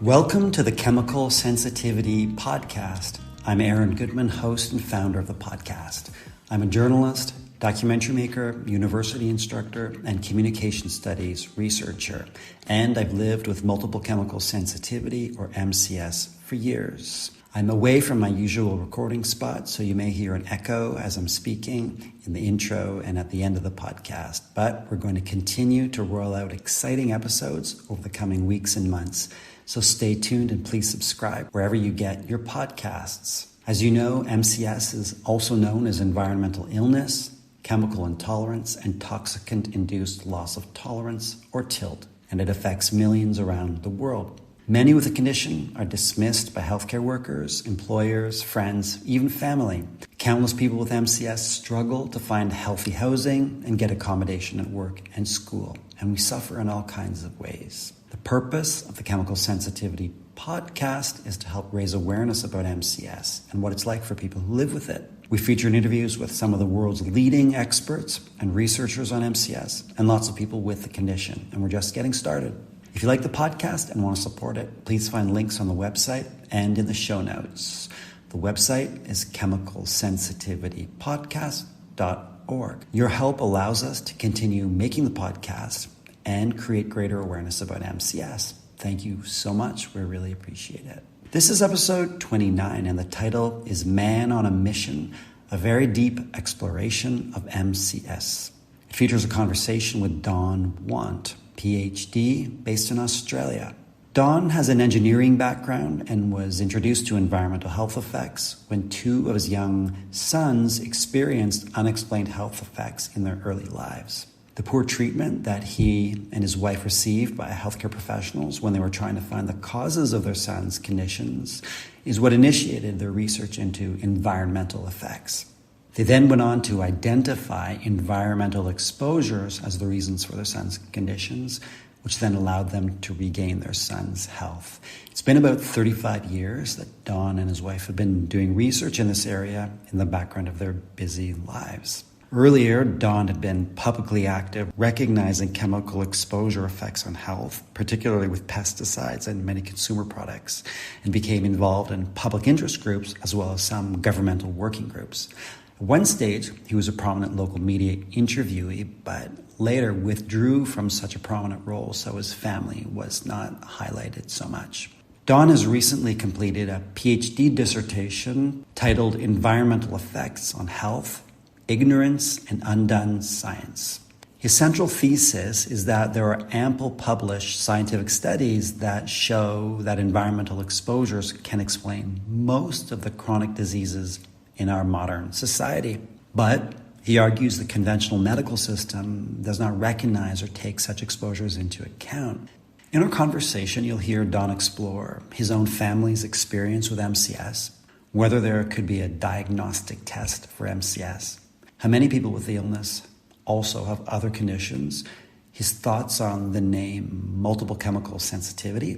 Welcome to the Chemical Sensitivity Podcast. I'm Aaron Goodman, host and founder of the podcast. I'm a journalist, documentary maker, university instructor, and communication studies researcher. And I've lived with multiple chemical sensitivity, or MCS, for years. I'm away from my usual recording spot, so you may hear an echo as I'm speaking in the intro and at the end of the podcast. But we're going to continue to roll out exciting episodes over the coming weeks and months. So stay tuned and please subscribe wherever you get your podcasts. As you know, MCS is also known as environmental illness, chemical intolerance, and toxicant-induced loss of tolerance, or TILT, and it affects millions around the world. Many with the condition are dismissed by healthcare workers, employers, friends, even family. Countless people with MCS struggle to find healthy housing and get accommodation at work and school, and we suffer in all kinds of ways. The purpose of the Chemical Sensitivity Podcast is to help raise awareness about MCS and what it's like for people who live with it. We feature interviews with some of the world's leading experts and researchers on MCS and lots of people with the condition, and we're just getting started. If you like the podcast and want to support it, please find links on the website and in the show notes. The website is chemicalsensitivitypodcast.org. Your help allows us to continue making the podcast and create greater awareness about MCS. Thank you so much. We really appreciate it. This is episode 29, and the title is Man on a Mission, a very deep exploration of MCS. It features a conversation with Don Want, Ph.D., based in Australia. Don has an engineering background and was introduced to environmental health effects when two of his young sons experienced unexplained health effects in their early lives. The poor treatment that he and his wife received by healthcare professionals when they were trying to find the causes of their sons' conditions is what initiated their research into environmental effects. They then went on to identify environmental exposures as the reasons for their sons' conditions, which then allowed them to regain their son's health. It's been about 35 years that Don and his wife have been doing research in this area in the background of their busy lives. Earlier, Don had been publicly active, recognizing chemical exposure effects on health, particularly with pesticides and many consumer products, and became involved in public interest groups as well as some governmental working groups. At one stage, he was a prominent local media interviewee, but later withdrew from such a prominent role, so his family was not highlighted so much. Don has recently completed a Ph.D. dissertation titled Environmental Effects on Health, Ignorance and Undone Science. His central thesis is that there are ample published scientific studies that show that environmental exposures can explain most of the chronic diseases in our modern society. But he argues the conventional medical system does not recognize or take such exposures into account. In our conversation, you'll hear Don explore his own family's experience with MCS, whether there could be a diagnostic test for MCS, how many people with the illness also have other conditions, his thoughts on the name multiple chemical sensitivity,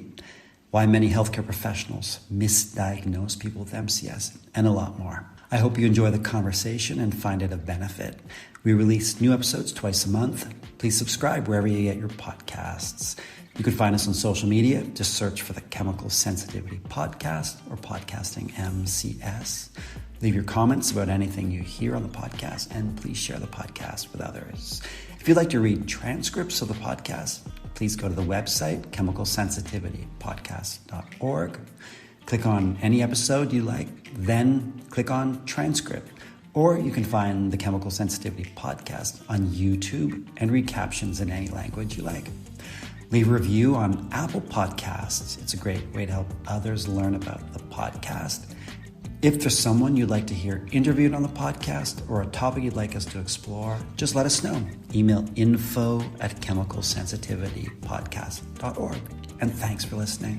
why many healthcare professionals misdiagnose people with MCS, and a lot more. I hope you enjoy the conversation and find it of benefit. We release new episodes twice a month. Please subscribe wherever you get your podcasts. You can find us on social media. Just search for the Chemical Sensitivity Podcast or Podcasting MCS. Leave your comments about anything you hear on the podcast, and please share the podcast with others. If you'd like to read transcripts of the podcast, please go to the website, chemicalsensitivitypodcast.org. Click on any episode you like, then click on transcript. Or you can find the Chemical Sensitivity Podcast on YouTube and read captions in any language you like. Leave a review on Apple Podcasts. It's a great way to help others learn about the podcast. If there's someone you'd like to hear interviewed on the podcast or a topic you'd like us to explore, just let us know. Email info@chemicalsensitivitypodcast.org. And thanks for listening.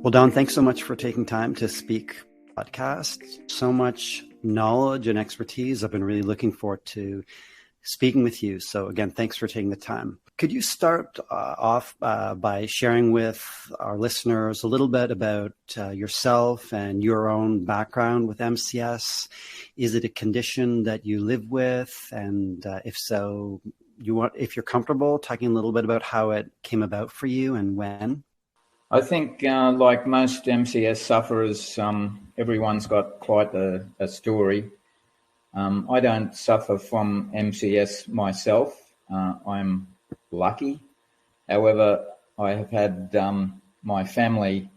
Well, Don, thanks so much for taking time to speak podcast. So much knowledge and expertise. I've been really looking forward to speaking with you. So again, thanks for taking the time. Could you start off by sharing with our listeners a little bit about yourself and your own background with MCS? Is it a condition that you live with? And if so, if you're comfortable talking a little bit about how it came about for you and when? I think like most MCS sufferers, everyone's got quite a story. I don't suffer from MCS myself. I'm lucky. However, I have had my family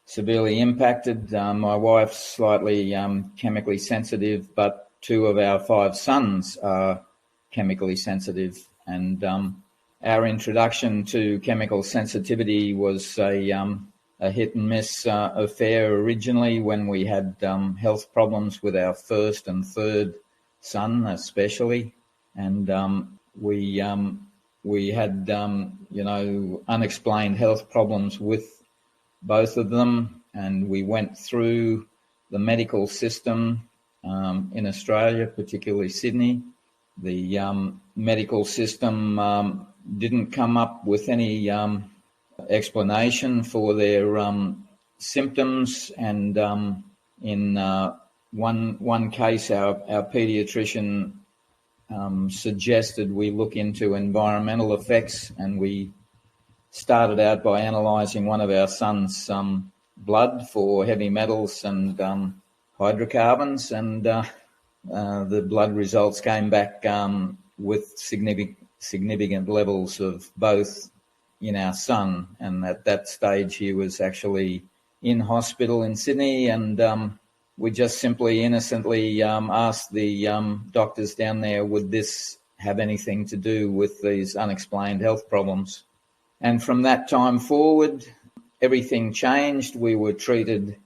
severely impacted. My wife's slightly chemically sensitive, but 2 of our 5 sons are chemically sensitive. And our introduction to chemical sensitivity was a hit and miss affair originally when we had health problems with our first and third son especially. And we had, unexplained health problems with both of them, and we went through the medical system in Australia, particularly Sydney. The medical system didn't come up with any explanation for their symptoms, and in one case, our paediatrician suggested we look into environmental effects, and we started out by analysing one of our sons' blood for heavy metals and hydrocarbons, and the blood results came back with significant levels of both in our son. And at that stage he was actually in hospital in Sydney, and we just simply innocently asked the doctors down there, would this have anything to do with these unexplained health problems? And from that time forward, everything changed. We were treated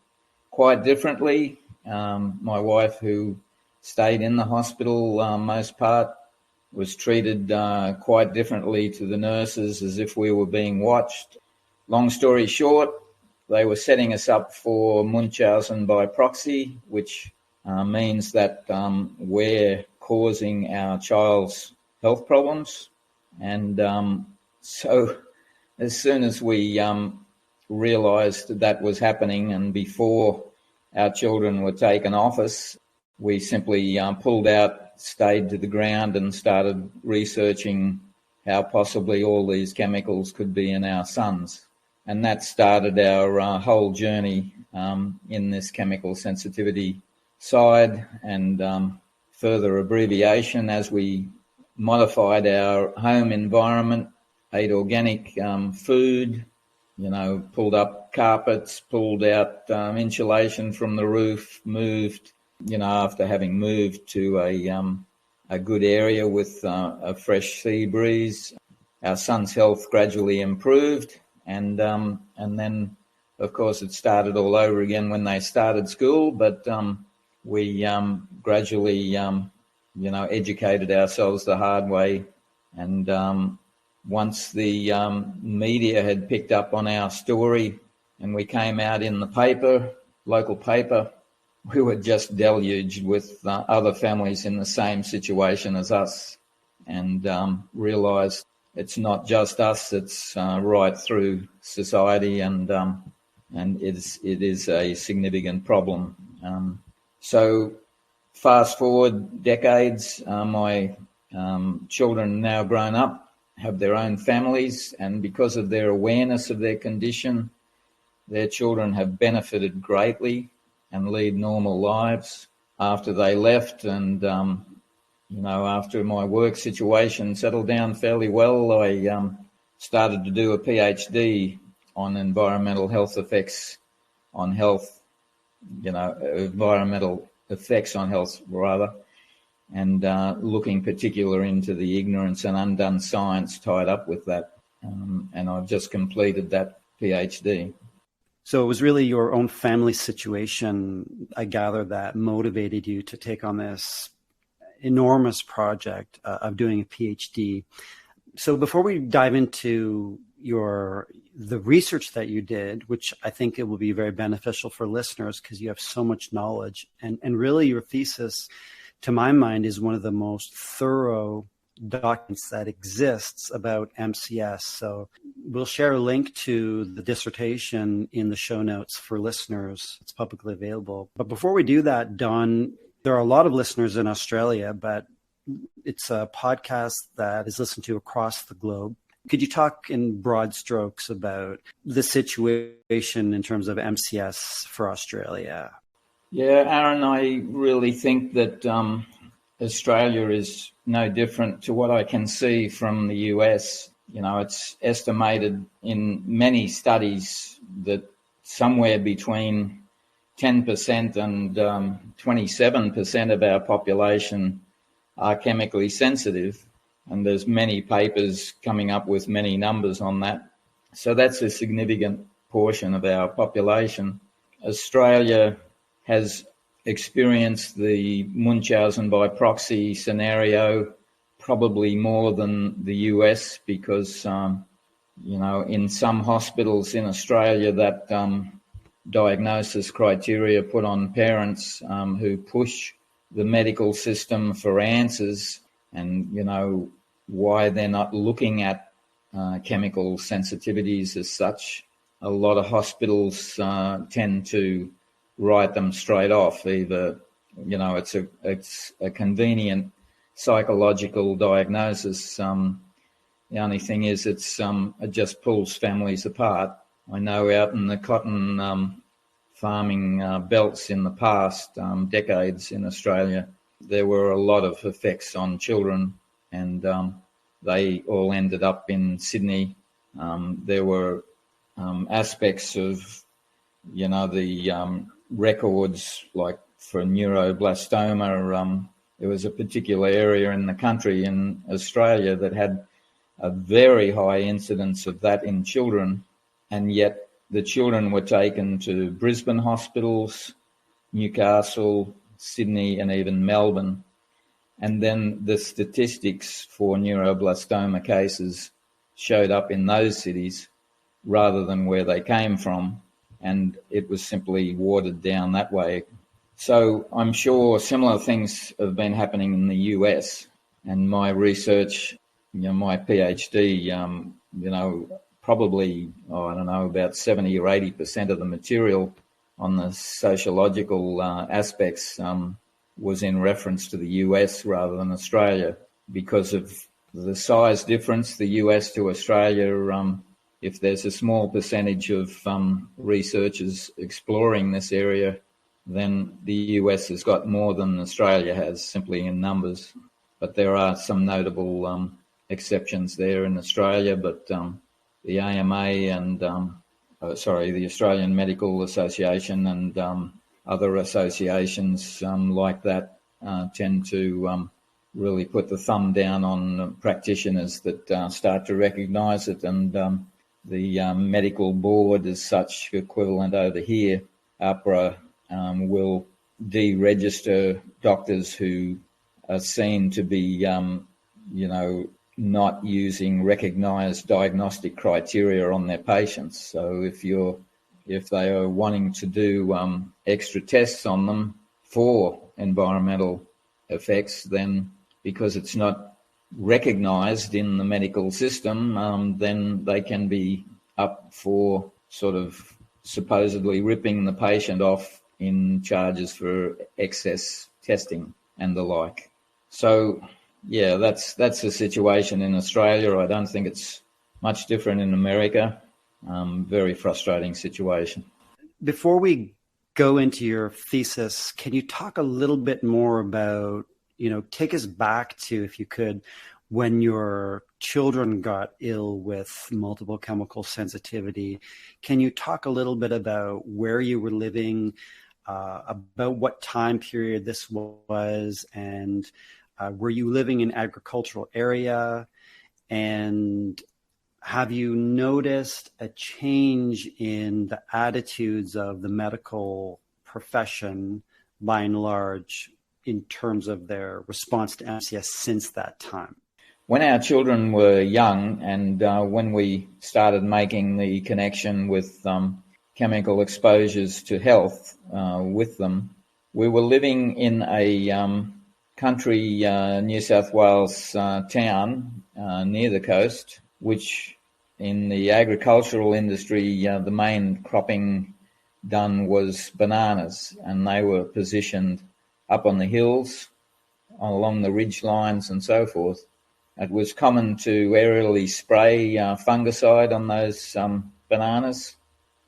quite differently. My wife, who stayed in the hospital most part, was treated quite differently to the nurses, as if we were being watched. Long story short, they were setting us up for Munchausen by proxy, which means that we're causing our child's health problems. And so as soon as we realised that was happening, and before our children were taken off us, we simply pulled out, stayed to the ground, and started researching how possibly all these chemicals could be in our sons. And that started our whole journey in this chemical sensitivity side, and further abbreviation as we modified our home environment, ate organic food, pulled up carpets, pulled out insulation from the roof, moved, after having moved to a good area with a fresh sea breeze. Our son's health gradually improved, and then, of course, it started all over again when they started school, but we gradually, educated ourselves the hard way. And once the media had picked up on our story and we came out in the paper, local paper, we were just deluged with other families in the same situation as us, and realised it's not just us, it's right through society, and it is a significant problem. So fast forward decades, my children now grown up, have their own families, and because of their awareness of their condition, their children have benefited greatly and lead normal lives. After they left, and after my work situation settled down fairly well, I started to do a Ph.D. on environmental health effects on health, environmental effects on health rather, and looking particular into the ignorance and undone science tied up with that. And I've just completed that Ph.D. So it was really your own family situation, I gather, that motivated you to take on this enormous project of doing a PhD. So before we dive into the research that you did, which I think it will be very beneficial for listeners because you have so much knowledge, and really your thesis, to my mind, is one of the most thorough documents that exists about MCS. So we'll share a link to the dissertation in the show notes for listeners. It's publicly available. But before we do that, Don, there are a lot of listeners in Australia, but it's a podcast that is listened to across the globe. Could you talk in broad strokes about the situation in terms of MCS for Australia? Yeah, Aaron, I really think that Australia is no different to what I can see from the US. You know, it's estimated in many studies that somewhere between 10% and 27% of our population are chemically sensitive. And there's many papers coming up with many numbers on that. So that's a significant portion of our population. Australia has experienced the Munchausen by proxy scenario probably more than the US because, in some hospitals in Australia that diagnosis criteria put on parents who push the medical system for answers and, why they're not looking at chemical sensitivities as such. A lot of hospitals tend to write them straight off. Either, it's a convenient psychological diagnosis. The only thing is it just pulls families apart. I know out in the cotton farming belts in the past decades in Australia, there were a lot of effects on children, and they all ended up in Sydney. There were aspects of, the records, like for neuroblastoma. There was a particular area in the country in Australia that had a very high incidence of that in children, and yet the children were taken to Brisbane hospitals, Newcastle, Sydney, and even Melbourne. And then the statistics for neuroblastoma cases showed up in those cities rather than where they came from, and it was simply watered down that way. So I'm sure similar things have been happening in the US, and my research, my Ph.D, probably, about 70 or 80% of the material on the sociological aspects was in reference to the US rather than Australia. Because of the size difference, the US to Australia, if there's a small percentage of researchers exploring this area, then the US has got more than Australia has, simply in numbers. But there are some notable exceptions there in Australia, but the AMA and, the Australian Medical Association and other associations like that tend to really put the thumb down on practitioners that start to recognise it, and the medical board as such, equivalent over here, APRA, will deregister doctors who are seen to be, not using recognised diagnostic criteria on their patients. So if they are wanting to do extra tests on them for environmental effects, then because it's not recognised in the medical system, then they can be up for sort of supposedly ripping the patient off in charges for excess testing and the like. So, yeah, that's the situation in Australia. I don't think it's much different in America. Very frustrating situation. Before we go into your thesis, can you talk a little bit more about, take us back to, if you could, when your children got ill with multiple chemical sensitivity? Can you talk a little bit about where you were living, about what time period this was, and were you living in an agricultural area? And have you noticed a change in the attitudes of the medical profession by and large in terms of their response to MCS since that time? When our children were young, and when we started making the connection with chemical exposures to health with them, we were living in a country New South Wales town near the coast, which in the agricultural industry, the main cropping done was bananas, and they were positioned up on the hills, along the ridge lines and so forth. It was common to aerially spray fungicide on those bananas.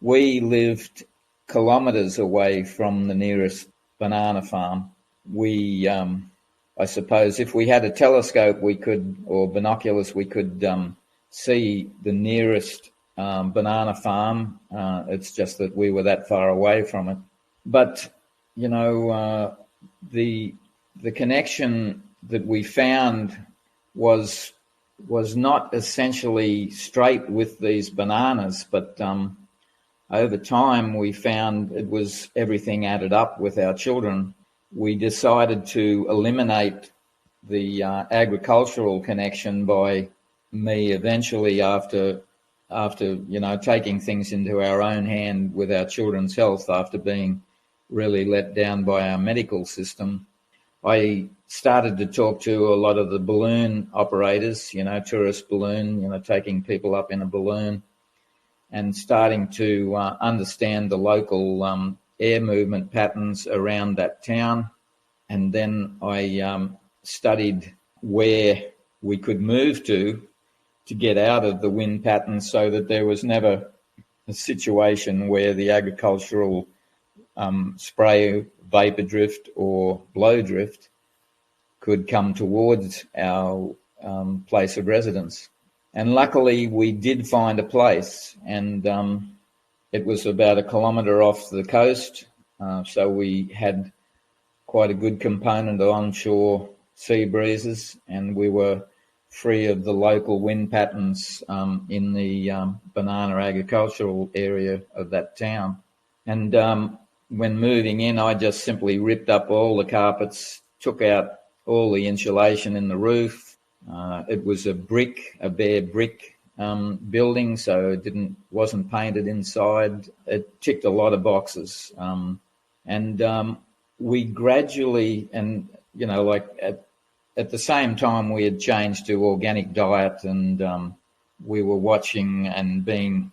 We lived kilometres away from the nearest banana farm. We, I suppose, if we had a telescope, or binoculars, we could see the nearest banana farm. It's just that we were that far away from it. But, the connection that we found was not essentially straight with these bananas, but over time we found it was everything added up with our children. We decided to eliminate the agricultural connection by me eventually after taking things into our own hand with our children's health, after being really let down by our medical system. I started to talk to a lot of the balloon operators, tourist balloon, taking people up in a balloon, and starting to understand the local air movement patterns around that town. And then I studied where we could move to get out of the wind patterns, so that there was never a situation where the agricultural spray, vapor drift or blow drift could come towards our place of residence. And luckily we did find a place, and it was about 1 kilometre off the coast, so we had quite a good component of onshore sea breezes, and we were free of the local wind patterns in the banana agricultural area of that town. And when moving in, I just simply ripped up all the carpets, took out all the insulation in the roof. It was a bare brick building, so it wasn't painted inside. It ticked a lot of boxes. And we gradually, and at the same time we had changed to organic diet, and we were watching and being,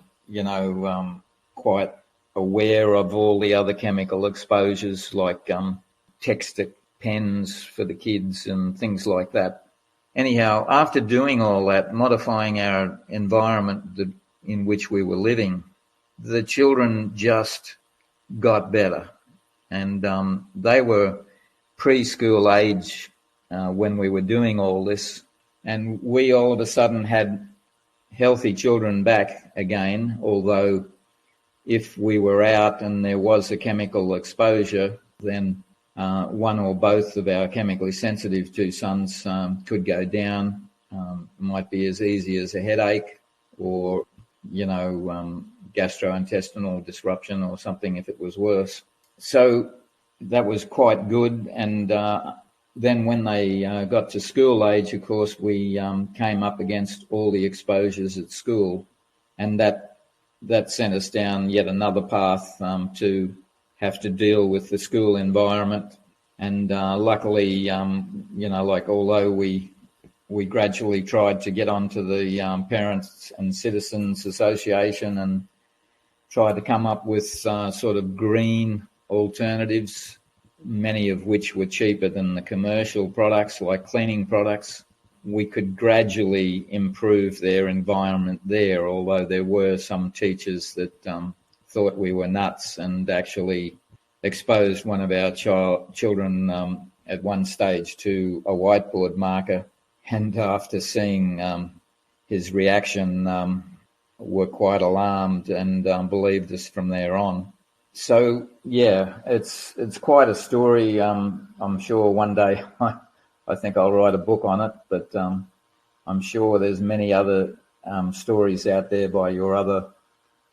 quite aware of all the other chemical exposures, like texture pens for the kids and things like that. Anyhow, after doing all that, modifying our environment in which we were living, the children just got better. And they were preschool age when we were doing all this. And we all of a sudden had healthy children back again, although if we were out and there was a chemical exposure, then one or both of our chemically sensitive two sons could go down. It might be as easy as a headache or, gastrointestinal disruption or something if it was worse. So that was quite good. And then when they got to school age, of course, we came up against all the exposures at school, and that sent us down yet another path to have to deal with the school environment. And luckily, although we gradually tried to get onto the Parents and Citizens Association and tried to come up with sort of green alternatives, many of which were cheaper than the commercial products, like cleaning products, we could gradually improve their environment there, although there were some teachers that thought we were nuts and actually exposed one of our children at one stage to a whiteboard marker, and after seeing his reaction were quite alarmed and believed us from there on. So yeah, it's quite a story. I'm sure one day I think I'll write a book on it, but I'm sure there's many other stories out there by your other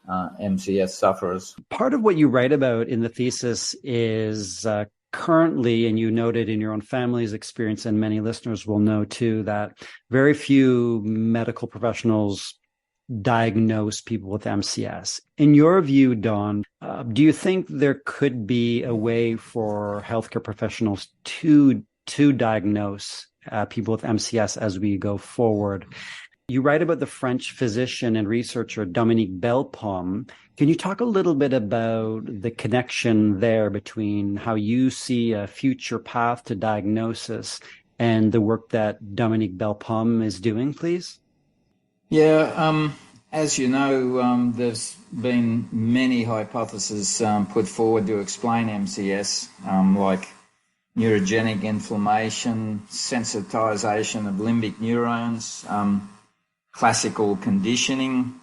MCS sufferers. Part of what you write about in the thesis is currently, and you noted in your own family's experience, and many listeners will know too, that very few medical professionals diagnose people with MCS. In your view, Don, do you think there could be a way for healthcare professionals to to diagnose people with MCS as we go forward. You write about the French physician and researcher Dominique Belpomme. Can you talk a little bit about the connection there between how you see a future path to diagnosis and the work that Dominique Belpomme is doing, please? Yeah, as you know, there's been many hypotheses put forward to explain MCS, like neurogenic inflammation, sensitization of limbic neurons, classical conditioning,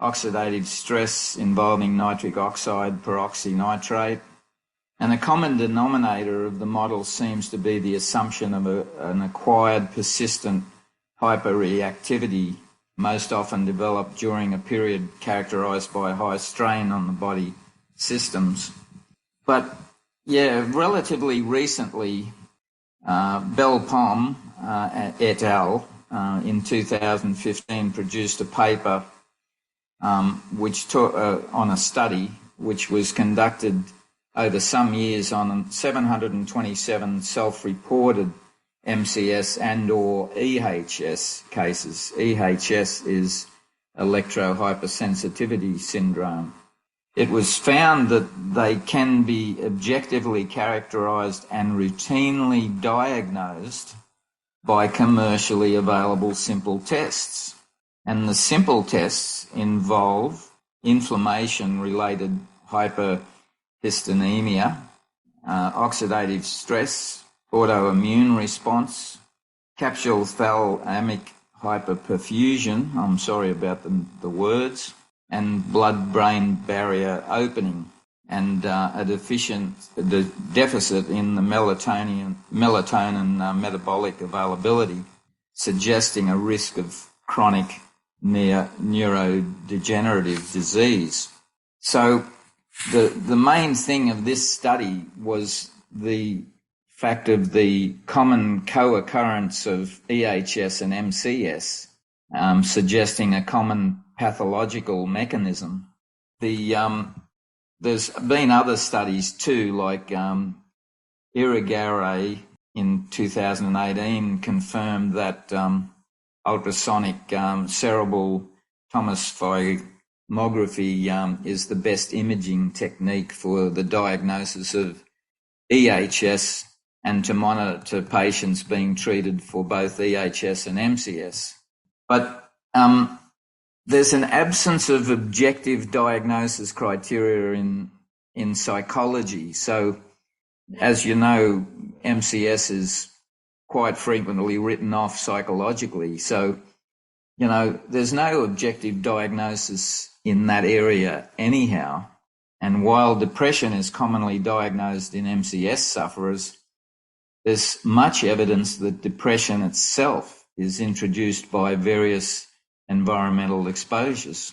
oxidative stress involving nitric oxide, peroxynitrate. And a common denominator of the model seems to be the assumption of an acquired persistent hyperreactivity, most often developed during a period characterised by high strain on the body systems. But yeah, relatively recently, Belpomme et al. In 2015 produced a paper which on a study which was conducted over some years on 727 self-reported MCS and or EHS cases. EHS is electrohypersensitivity syndrome. It was found that they can be objectively characterised and routinely diagnosed by commercially available simple tests. And the simple tests involve inflammation-related hyperhistonemia, oxidative stress, autoimmune response, capsulophthalic hyperperfusion, I'm sorry about the words, and blood-brain barrier opening, and a deficit in the melatonin metabolic availability, suggesting a risk of chronic neurodegenerative disease. So the main thing of this study was the fact of the common co-occurrence of EHS and MCS, suggesting a common pathological mechanism. There's been other studies too, like Irigare in 2018 confirmed that ultrasonic cerebral tomosphygmography is the best imaging technique for the diagnosis of EHS and to monitor patients being treated for both EHS and MCS. But there's an absence of objective diagnosis criteria in psychology. So, as you know, MCS is quite frequently written off psychologically. So, you know, there's no objective diagnosis in that area anyhow. And while depression is commonly diagnosed in MCS sufferers, there's much evidence that depression itself is introduced by various environmental exposures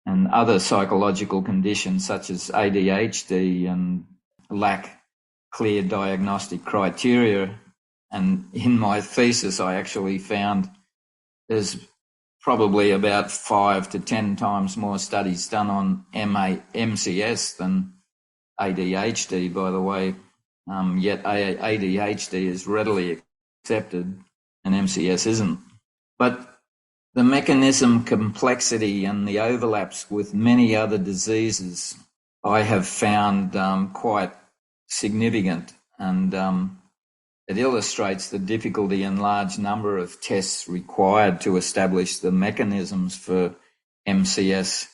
and other psychological conditions such as ADHD and lack clear diagnostic criteria. And in my thesis, I actually found there's probably about 5 to 10 times more studies done on MCS than ADHD, by the way. Yet ADHD is readily accepted and MCS isn't. But the mechanism complexity and the overlaps with many other diseases I have found quite significant, and it illustrates the difficulty and large number of tests required to establish the mechanisms for MCS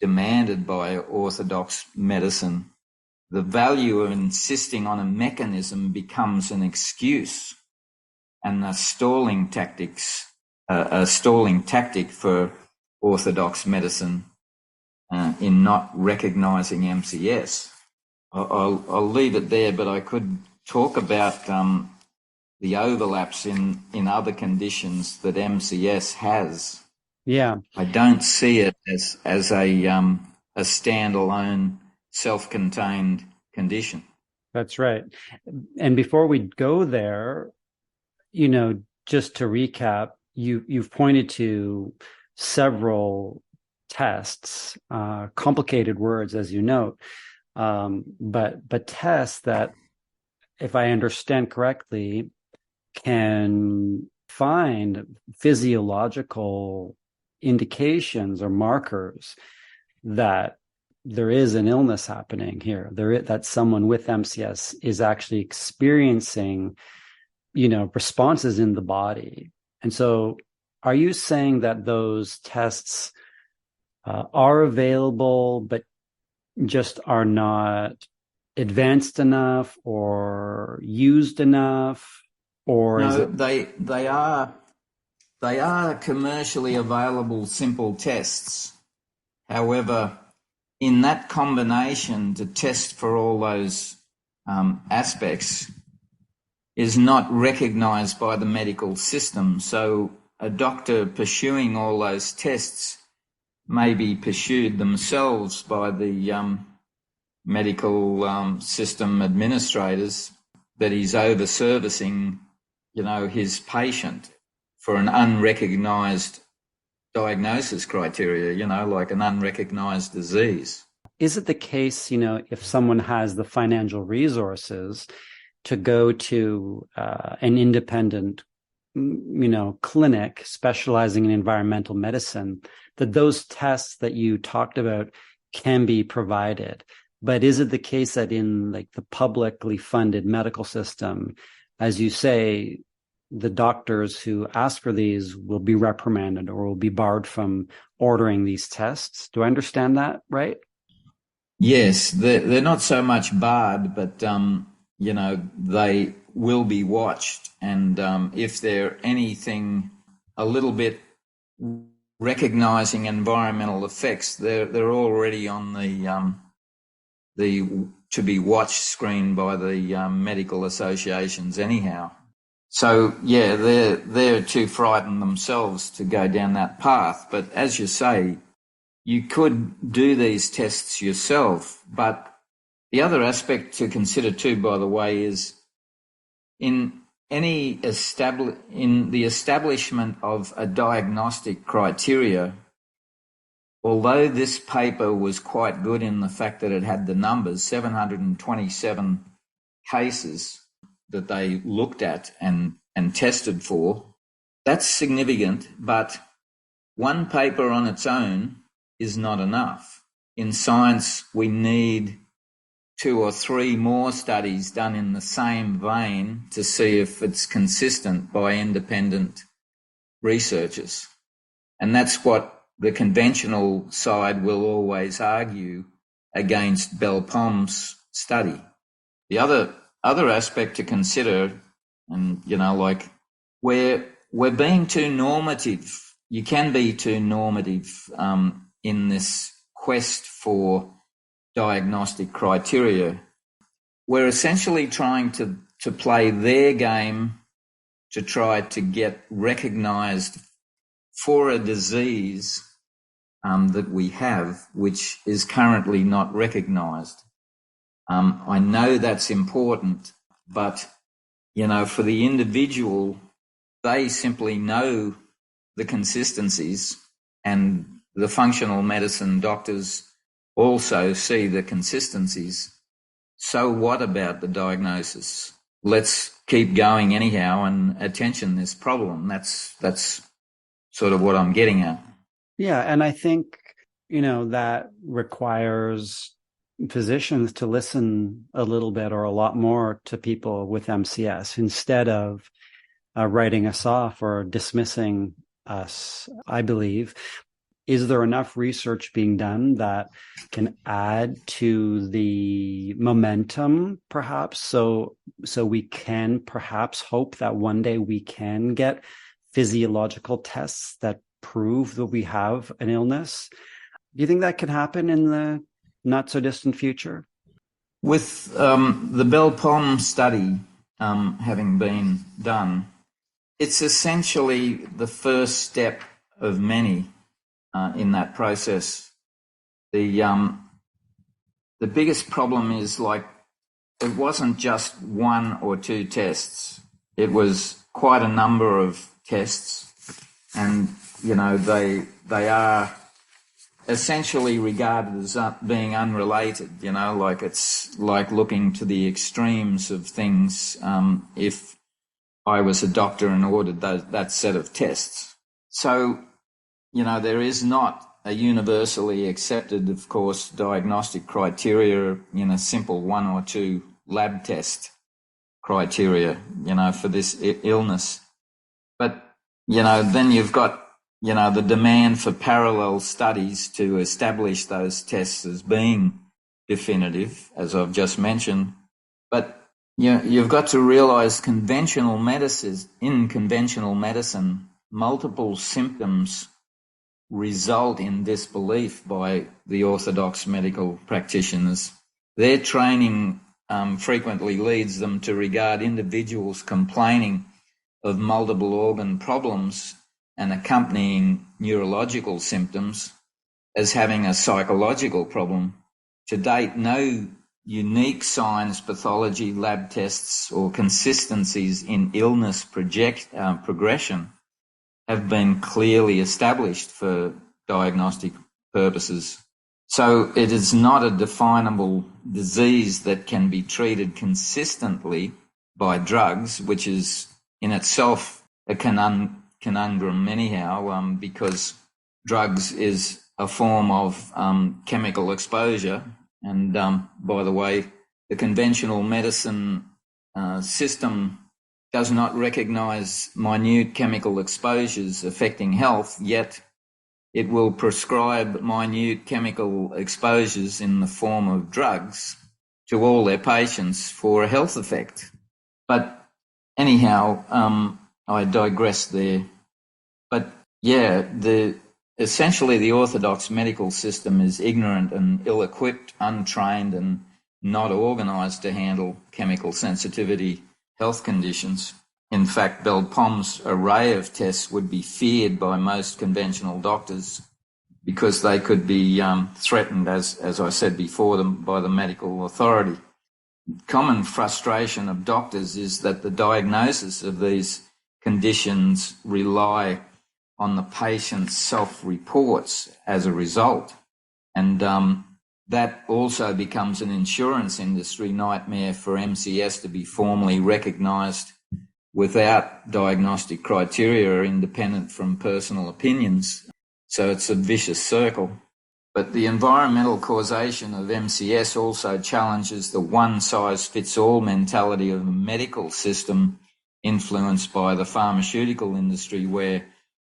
demanded by orthodox medicine. The value of insisting on a mechanism becomes an excuse and a stalling tactic for orthodox medicine in not recognising MCS. I'll leave it there, but I could talk about the overlaps in other conditions that MCS has. Yeah, I don't see it as a standalone, self-contained condition. that's right. And before we go there, you know, just to recap, you've pointed to several tests, complicated words, as you note, but tests that if I understand correctly, can find physiological indications or markers that there is an illness happening here, that someone with MCS is actually experiencing, responses in the body. And so are you saying that those tests are available, but just are not advanced enough or used enough? Or No, is it... they are commercially available simple tests. However, in that combination to test for all those aspects is not recognised by the medical system. So a doctor pursuing all those tests may be pursued themselves by the medical system administrators, that he's over-servicing, his patient for an unrecognised diagnosis criteria, like an unrecognised disease. Is it the case, if someone has the financial resources to go to an independent, clinic specializing in environmental medicine, that those tests that you talked about can be provided? But is it the case that in the publicly funded medical system, as you say, the doctors who ask for these will be reprimanded or will be barred from ordering these tests? Do I understand that right? Yes, they're not so much barred, but they will be watched, and if they're anything a little bit recognising environmental effects, they're already on the to be watched screen by the medical associations anyhow. So yeah, they're too frightened themselves to go down that path. But as you say, you could do these tests yourself. But the other aspect to consider too, by the way, is in the establishment of a diagnostic criteria, although this paper was quite good in the fact that it had the numbers, 727 cases that they looked at and tested for, that's significant, but one paper on its own is not enough. In science, we need 2 or 3 more studies done in the same vein to see if it's consistent by independent researchers. And that's what the conventional side will always argue against Belpom's study. The other aspect to consider, and we're being too normative. You can be too normative in this quest for diagnostic criteria. We're essentially trying to play their game to try to get recognised for a disease that we have, which is currently not recognised. I know that's important, but, for the individual, they simply know the consistencies, and the functional medicine doctors also see the consistencies. So what about the diagnosis? Let's keep going anyhow and attention this problem. That's sort of what I'm getting at. Yeah, and I think, that requires physicians to listen a little bit or a lot more to people with MCS instead of writing us off or dismissing us, I believe. Is there enough research being done that can add to the momentum, perhaps, so we can perhaps hope that one day we can get physiological tests that prove that we have an illness? Do you think that could happen in the not so distant future? With the Belpom study having been done, it's essentially the first step of many in that process. The biggest problem is it wasn't just 1 or 2 tests. It was quite a number of tests, and they are essentially regarded as being unrelated, like it's like looking to the extremes of things. If I was a doctor and ordered that set of tests. So, there is not a universally accepted, of course, diagnostic criteria in a simple 1 or 2 lab test criteria, for this illness. But, then you've got, the demand for parallel studies to establish those tests as being definitive, as I've just mentioned. But you've got to realise in conventional medicine, multiple symptoms result in disbelief by the orthodox medical practitioners. Their training frequently leads them to regard individuals complaining of multiple organ problems and accompanying neurological symptoms as having a psychological problem. To date, no unique signs, pathology, lab tests or consistencies in illness progression have been clearly established for diagnostic purposes. So it is not a definable disease that can be treated consistently by drugs, which is in itself a conundrum anyhow, because drugs is a form of chemical exposure. And by the way, the conventional medicine system does not recognise minute chemical exposures affecting health, yet it will prescribe minute chemical exposures in the form of drugs to all their patients for a health effect. But anyhow, I digress there. But yeah, essentially the orthodox medical system is ignorant and ill-equipped, untrained and not organised to handle chemical sensitivity health conditions. In fact, Bell-Pom's array of tests would be feared by most conventional doctors because they could be threatened, as I said before, by the medical authority. Common frustration of doctors is that the diagnosis of these conditions rely on the patient's self-reports as a result. And that also becomes an insurance industry nightmare for MCS to be formally recognised without diagnostic criteria independent from personal opinions. So it's a vicious circle. But the environmental causation of MCS also challenges the one-size-fits-all mentality of the medical system influenced by the pharmaceutical industry, where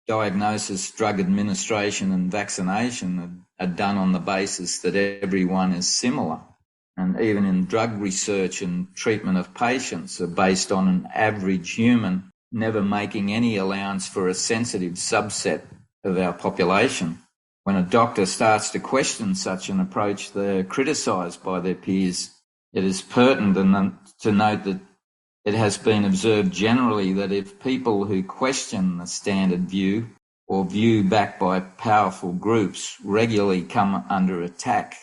diagnosis, drug administration and vaccination are done on the basis that everyone is similar. And even in drug research and treatment of patients are based on an average human, never making any allowance for a sensitive subset of our population. When a doctor starts to question such an approach, they're criticised by their peers. It is pertinent to note that it has been observed generally that if people who question the standard view or view backed by powerful groups regularly come under attack,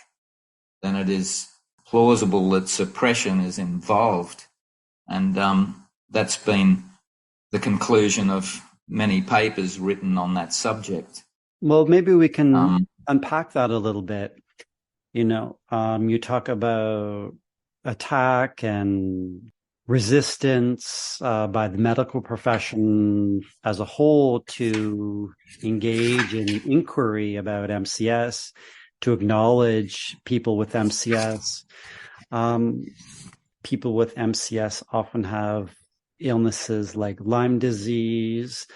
then it is plausible that suppression is involved. And that's been the conclusion of many papers written on that subject. Well, maybe we can unpack that a little bit. You talk about attack and resistance by the medical profession as a whole to engage in inquiry about MCS, to acknowledge people with MCS. People with MCS often have illnesses like Lyme disease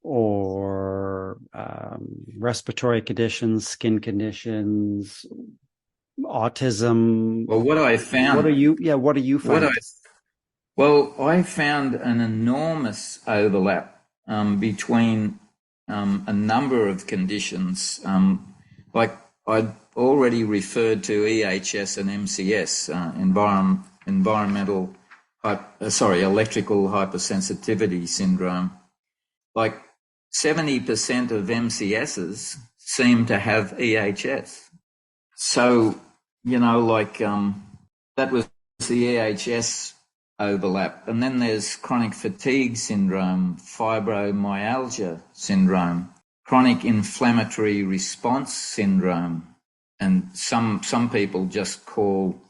or respiratory conditions, skin conditions, autism. Well, what I found... What are you finding? I found an enormous overlap between a number of conditions. Like I'd already referred to EHS and MCS, electrical hypersensitivity syndrome. Like 70% of MCSs seem to have EHS. So, that was the EHS overlap. And then there's chronic fatigue syndrome, fibromyalgia syndrome, chronic inflammatory response syndrome. And some people just call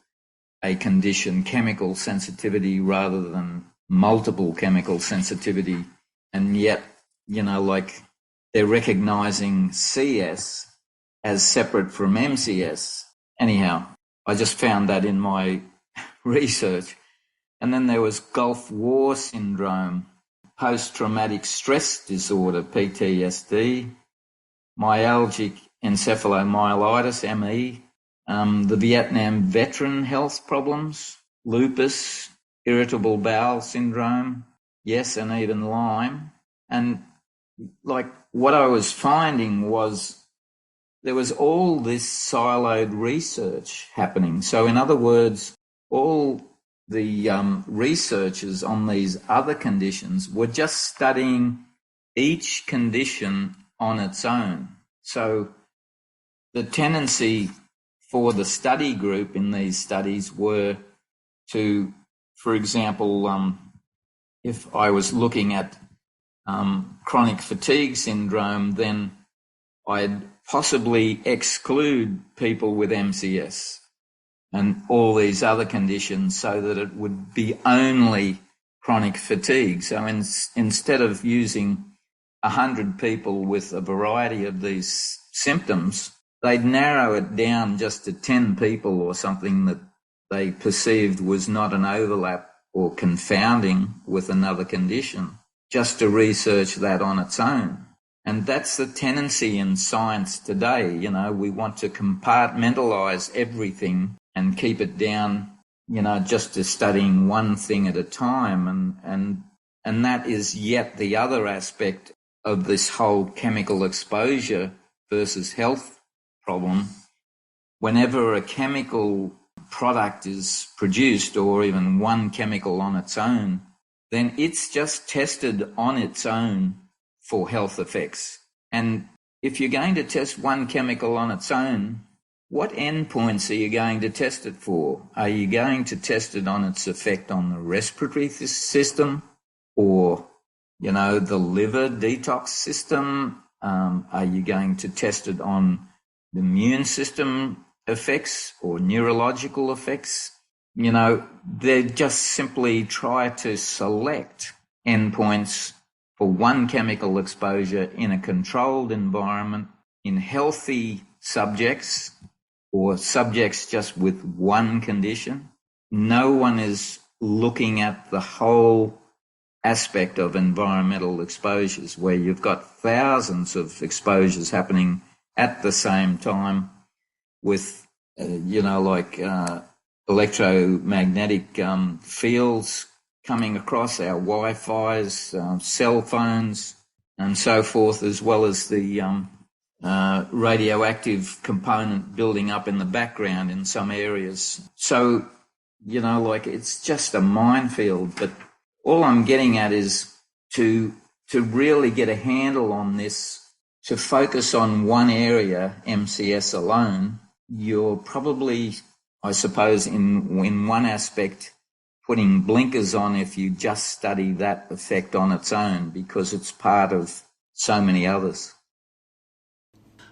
a condition chemical sensitivity rather than multiple chemical sensitivity. And yet, like they're recognizing CS as separate from MCS. Anyhow, I just found that in my research. And then there was Gulf War syndrome, post-traumatic stress disorder, PTSD, myalgic encephalomyelitis, ME, the Vietnam veteran health problems, lupus, irritable bowel syndrome, yes, and even Lyme. And like what I was finding was there was all this siloed research happening. So in other words, all the researchers on these other conditions were just studying each condition on its own. So the tendency for the study group in these studies were to, for example, if I was looking at chronic fatigue syndrome, then I'd possibly exclude people with MCS and all these other conditions so that it would be only chronic fatigue. So instead of using 100 people with a variety of these symptoms, they'd narrow it down just to 10 people or something that they perceived was not an overlap or confounding with another condition, just to research that on its own. And that's the tendency in science today. We want to compartmentalize everything and keep it down, just to studying one thing at a time. And that is yet the other aspect of this whole chemical exposure versus health problem. Whenever a chemical product is produced, or even one chemical on its own, then it's just tested on its own for health effects. And if you're going to test one chemical on its own, what endpoints are you going to test it for? Are you going to test it on its effect on the respiratory system, or, the liver detox system? Are you going to test it on the immune system effects or neurological effects? They just simply try to select endpoints for one chemical exposure in a controlled environment in healthy subjects or subjects just with one condition. No one is looking at the whole aspect of environmental exposures, where you've got thousands of exposures happening at the same time with, electromagnetic fields coming across our Wi-Fi's, cell phones and so forth, as well as the radioactive component building up in the background in some areas. So, it's just a minefield. But all I'm getting at is to really get a handle on this, to focus on one area, MCS alone, you're probably, I suppose, in one aspect, putting blinkers on if you just study that effect on its own, because it's part of so many others.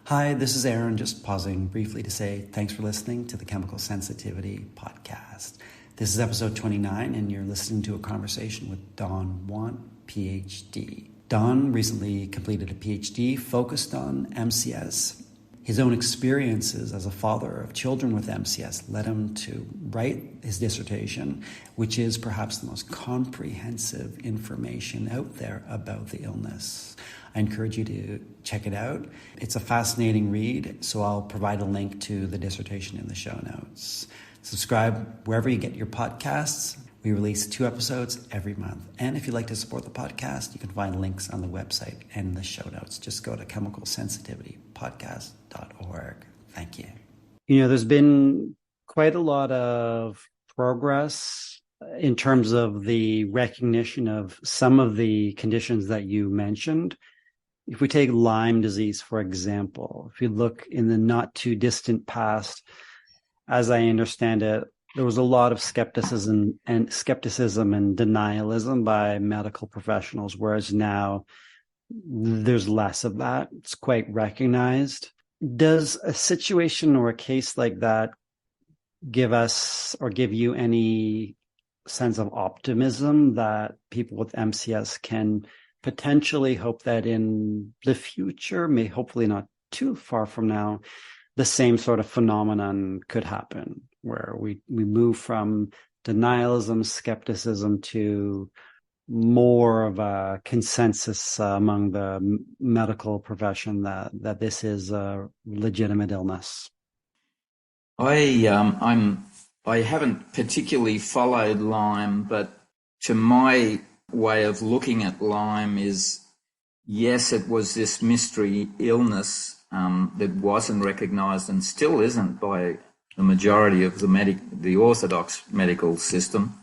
Hi, this is Aaron, just pausing briefly to say thanks for listening to the Chemical Sensitivity Podcast. This is episode 29, and you're listening to a conversation with Don Want, Ph.D. Don recently completed a Ph.D. focused on MCS. His own experiences as a father of children with MCS led him to write his dissertation, which is perhaps the most comprehensive information out there about the illness. I encourage you to check it out. It's a fascinating read, so I'll provide a link to the dissertation in the show notes. Subscribe wherever you get your podcasts. We release 2 episodes every month. And if you'd like to support the podcast, you can find links on the website and the show notes. Just go to chemicalsensitivitypodcast.org. Thank you. There's been quite a lot of progress in terms of the recognition of some of the conditions that you mentioned. If we take Lyme disease, for example, if you look in the not too distant past, as I understand it, there was a lot of skepticism and denialism by medical professionals, whereas now there's less of that. It's quite recognized. Does a situation or a case like that give us or give you any sense of optimism that people with MCS can potentially hope that in the future, may hopefully not too far from now, the same sort of phenomenon could happen, where we move from denialism, skepticism to more of a consensus among the medical profession that this is a legitimate illness? I haven't particularly followed Lyme, but to my way of looking at Lyme is, yes, it was this mystery illness that wasn't recognised and still isn't by the majority of the orthodox medical system,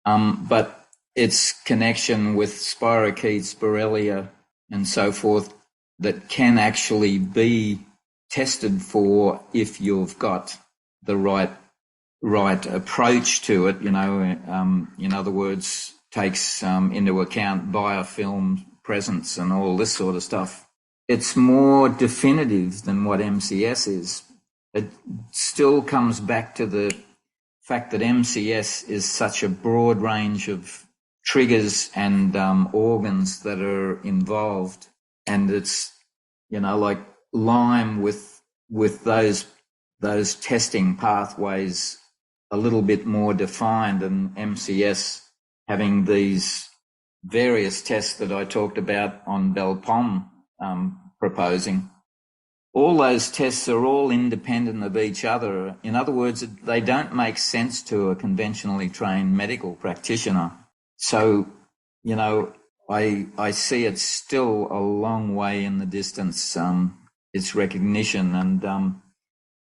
but its connection with spirochetes, Borrelia, and so forth that can actually be tested for if you've got the right approach to it. In other words, takes into account biofilm presence and all this sort of stuff. It's more definitive than what MCS is. It still comes back to the fact that MCS is such a broad range of triggers and organs that are involved, and it's like Lyme with those testing pathways a little bit more defined, and MCS having these various tests that I talked about on Belpom proposing. All those tests are all independent of each other. In other words, they don't make sense to a conventionally trained medical practitioner. So, I see it's still a long way in the distance, its recognition, and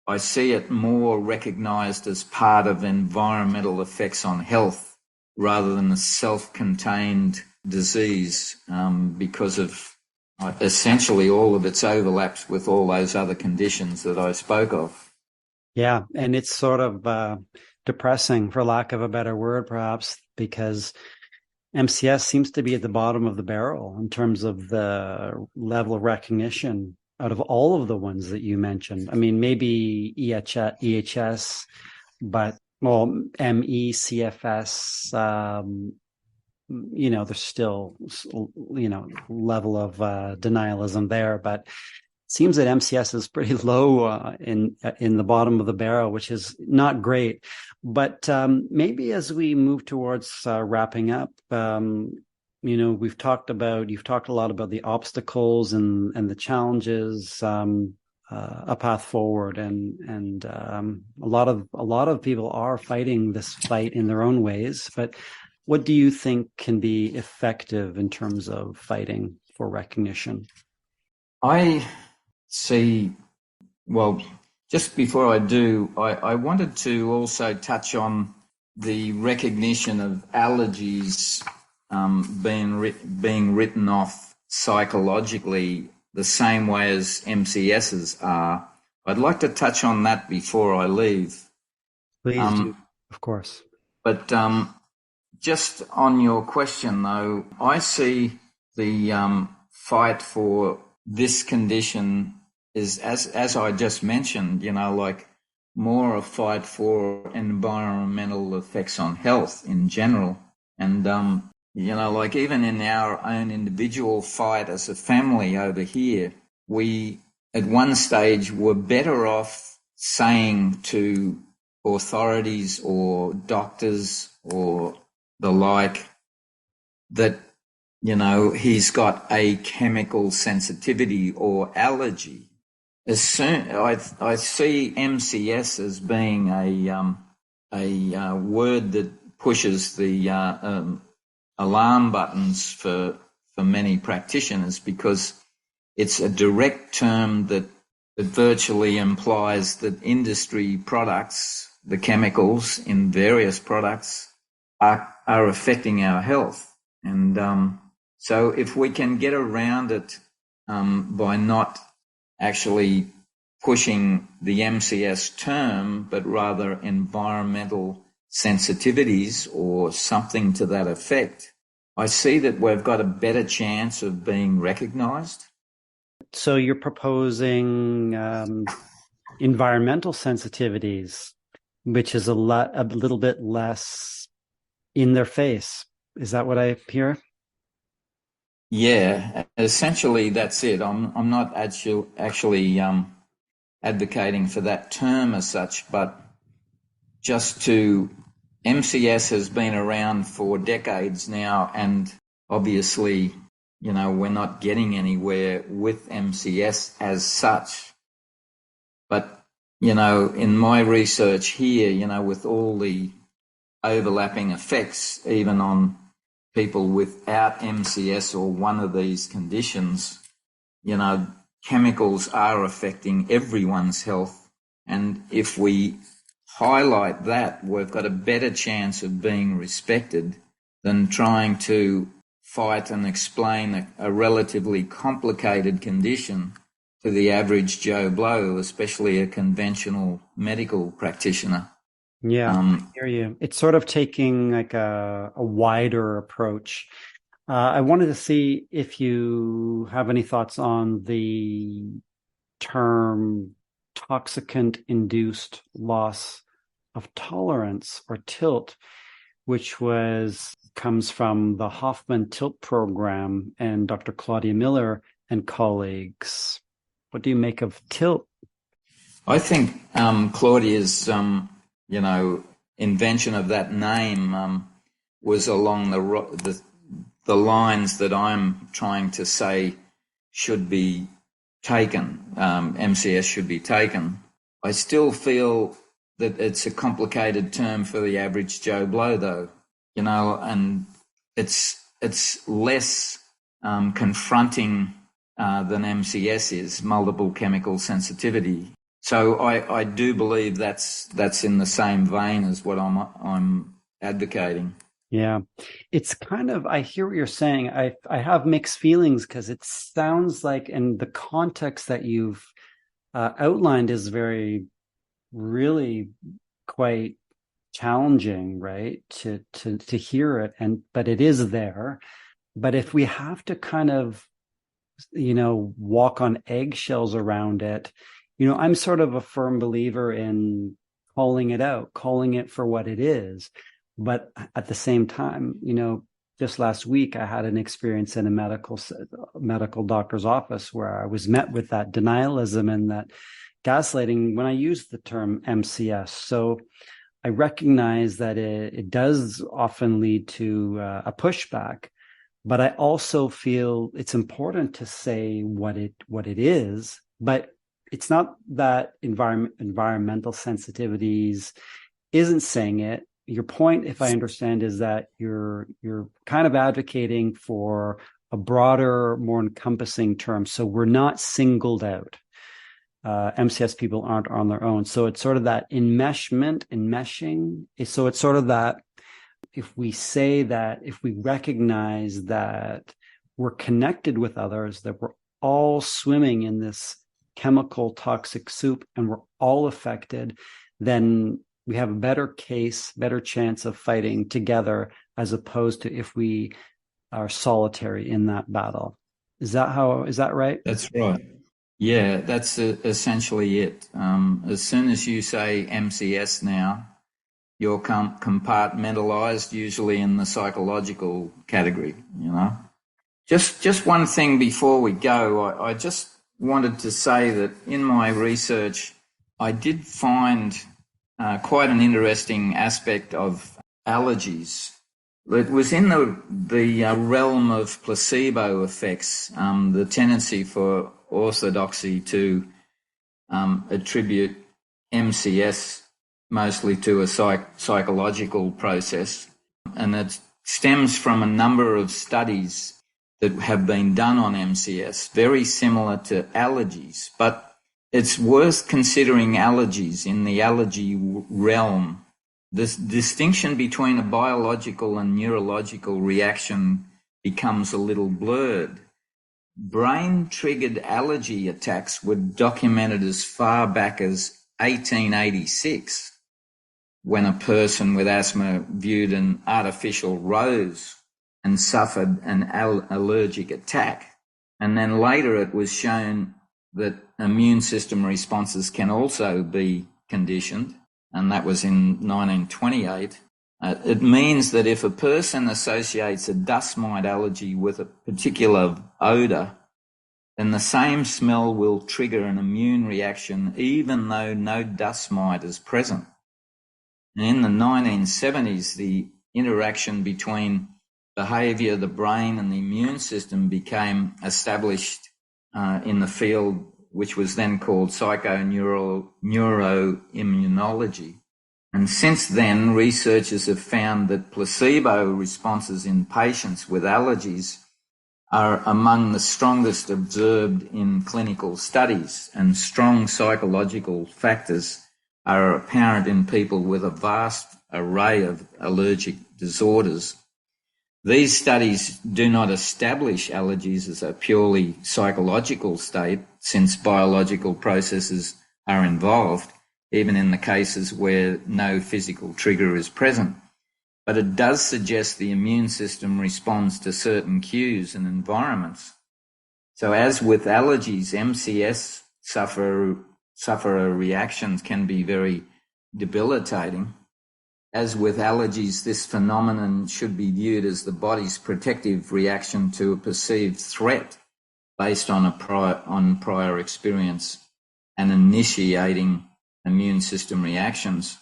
I see it more recognised as part of environmental effects on health rather than a self-contained disease, because of essentially all of its overlaps with all those other conditions that I spoke of. Yeah, and it's sort of depressing, for lack of a better word, perhaps, because MCS seems to be at the bottom of the barrel in terms of the level of recognition out of all of the ones that you mentioned. I mean, maybe EHS, but ME, CFS, there's still, level of denialism there, but it seems that MCS is pretty low in the bottom of the barrel, which is not great. But maybe as we move towards wrapping up, you've talked a lot about the obstacles and the challenges, a path forward, and a lot of people are fighting this fight in their own ways. But what do you think can be effective in terms of fighting for recognition? I see. Well, just before I do, I wanted to also touch on the recognition of allergies being written off psychologically the same way as MCSs are. I'd like to touch on that before I leave. Please do, of course. But just on your question, though, I see the fight for this condition is, as I just mentioned, more a fight for environmental effects on health in general. And, even in our own individual fight as a family over here, we at one stage were better off saying to authorities or doctors or the like that, he's got a chemical sensitivity or allergy. As soon I see MCS as being a word that pushes the alarm buttons for many practitioners, because it's a direct term that virtually implies that industry products, the chemicals in various products, are affecting our health. And so if we can get around it by not actually pushing the MCS term, but rather environmental sensitivities or something to that effect, I see that we've got a better chance of being recognised. So you're proposing environmental sensitivities, which is a little bit less in their face. Is that what I hear? Yeah, essentially that's it. I'm not actually advocating for that term as such, but just to MCS has been around for decades now, and obviously, we're not getting anywhere with MCS as such. But, in my research here, with all the overlapping effects, even on people without MCS or one of these conditions, chemicals are affecting everyone's health. And if we highlight that, we've got a better chance of being respected than trying to fight and explain a relatively complicated condition to the average Joe Blow, especially a conventional medical practitioner. Yeah, I hear you. It's sort of taking like a wider approach. I wanted to see if you have any thoughts on the term toxicant-induced loss of tolerance, or TILT, which comes from the Hoffman TILT program and Dr. Claudia Miller and colleagues. What do you make of TILT? I think Claudia's invention of that name was along the lines that I'm trying to say should be taken. MCS should be taken. I still feel that it's a complicated term for the average Joe Blow, though, and it's less confronting than MCS is, multiple chemical sensitivity. So I do believe that's in the same vein as what I'm advocating. Yeah, it's kind of, I hear what you're saying. I have mixed feelings because it sounds like, and the context that you've outlined is really quite challenging, right? To hear it, but it is there. But if we have to kind of, walk on eggshells around it, I'm sort of a firm believer in calling it out, calling it for what it is. But at the same time, just last week, I had an experience in a medical doctor's office where I was met with that denialism and that gaslighting when I used the term MCS. So I recognize that it does often lead to a pushback, but I also feel it's important to say what it is. But it's not that environmental sensitivities isn't saying it. Your point, if I understand, is that you're kind of advocating for a broader, more encompassing term. So we're not singled out. MCS people aren't on their own. So it's sort of that enmeshing. So it's sort of that if we recognize that we're connected with others, that we're all swimming in this chemical toxic soup and we're all affected, then we have a better chance of fighting together as opposed to if we are solitary in that battle. Is that right? That's right. Yeah, that's essentially it. As soon as you say MCS now, you're compartmentalized, usually in the psychological category, Just one thing before we go, I just wanted to say that in my research, I did find quite an interesting aspect of allergies. It was in the realm of placebo effects, the tendency for orthodoxy to attribute MCS mostly to a psychological process. And it stems from a number of studies that have been done on MCS, very similar to allergies, but it's worth considering allergies in the allergy realm. This distinction between a biological and neurological reaction becomes a little blurred. Brain-triggered allergy attacks were documented as far back as 1886, when a person with asthma viewed an artificial rose and suffered an allergic attack. And then later it was shown that immune system responses can also be conditioned, and that was in 1928. It means that if a person associates a dust mite allergy with a particular odor, then the same smell will trigger an immune reaction even though no dust mite is present. And in the 1970s, the interaction between behavior, the brain, and the immune system became established in the field, which was then called psychoneuroimmunology. And since then, researchers have found that placebo responses in patients with allergies are among the strongest observed in clinical studies, and strong psychological factors are apparent in people with a vast array of allergic disorders. These studies do not establish allergies as a purely psychological state, since biological processes are involved, even in the cases where no physical trigger is present. But it does suggest the immune system responds to certain cues and environments. So as with allergies, MCS sufferer reactions can be very debilitating. As with allergies, this phenomenon should be viewed as the body's protective reaction to a perceived threat based on prior experience and initiating immune system reactions.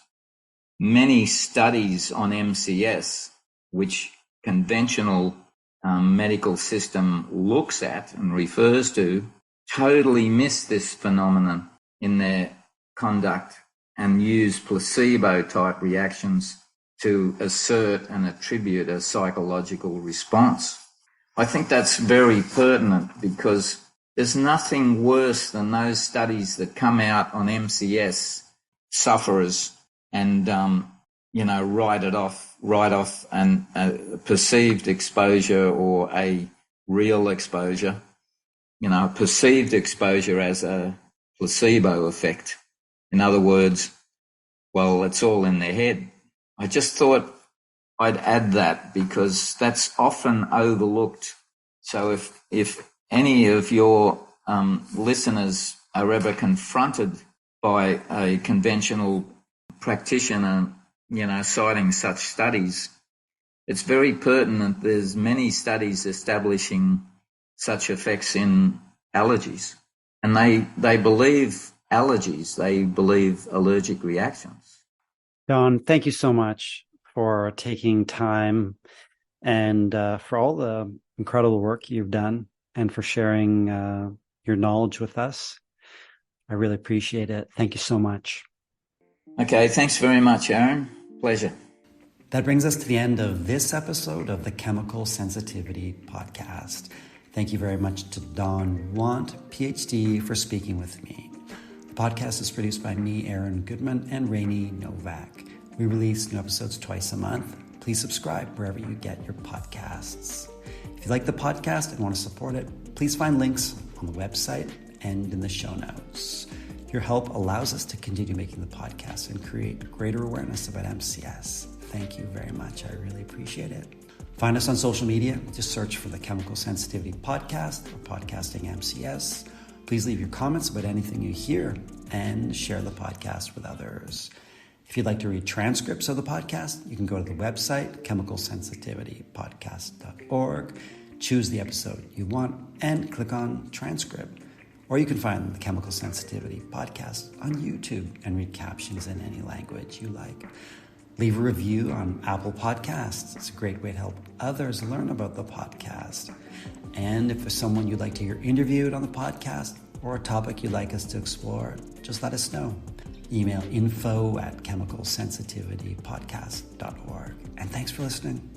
Many studies on MCS, which conventional medical system looks at and refers to, totally miss this phenomenon in their conduct and use placebo-type reactions to assert and attribute a psychological response. I think that's very pertinent, because there's nothing worse than those studies that come out on MCS sufferers and, write off a perceived exposure or a real exposure, perceived exposure as a placebo effect. In other words, well, it's all in their head. I just thought I'd add that, because that's often overlooked. So if any of your listeners are ever confronted by a conventional practitioner, citing such studies, it's very pertinent. There's many studies establishing such effects in allergies, and they believe allergies, they believe allergic reactions. Don, thank you so much for taking time and for all the incredible work you've done, and for sharing your knowledge with us. I really appreciate it. Thank you so much. Okay, thanks very much, Aaron. Pleasure. That brings us to the end of this episode of the Chemical Sensitivity Podcast. Thank you very much to Don Want, Ph.D., for speaking with me. The podcast is produced by me, Aaron Goodman, and Rainey Novak. We release new episodes twice a month. Please subscribe wherever you get your podcasts. If you like the podcast and want to support it, please find links on the website and in the show notes. Your help allows us to continue making the podcast and create greater awareness about MCS. Thank you very much. I really appreciate it. Find us on social media. Just search for the Chemical Sensitivity Podcast or Podcasting MCS. Please leave your comments about anything you hear and share the podcast with others. If you'd like to read transcripts of the podcast, you can go to the website, chemicalsensitivitypodcast.org, choose the episode you want, and click on transcript. Or you can find the Chemical Sensitivity Podcast on YouTube and read captions in any language you like. Leave a review on Apple Podcasts. It's a great way to help others learn about the podcast. And if there's someone you'd like to hear interviewed on the podcast or a topic you'd like us to explore, just let us know. Email info@chemicalsensitivitypodcast.org. And thanks for listening.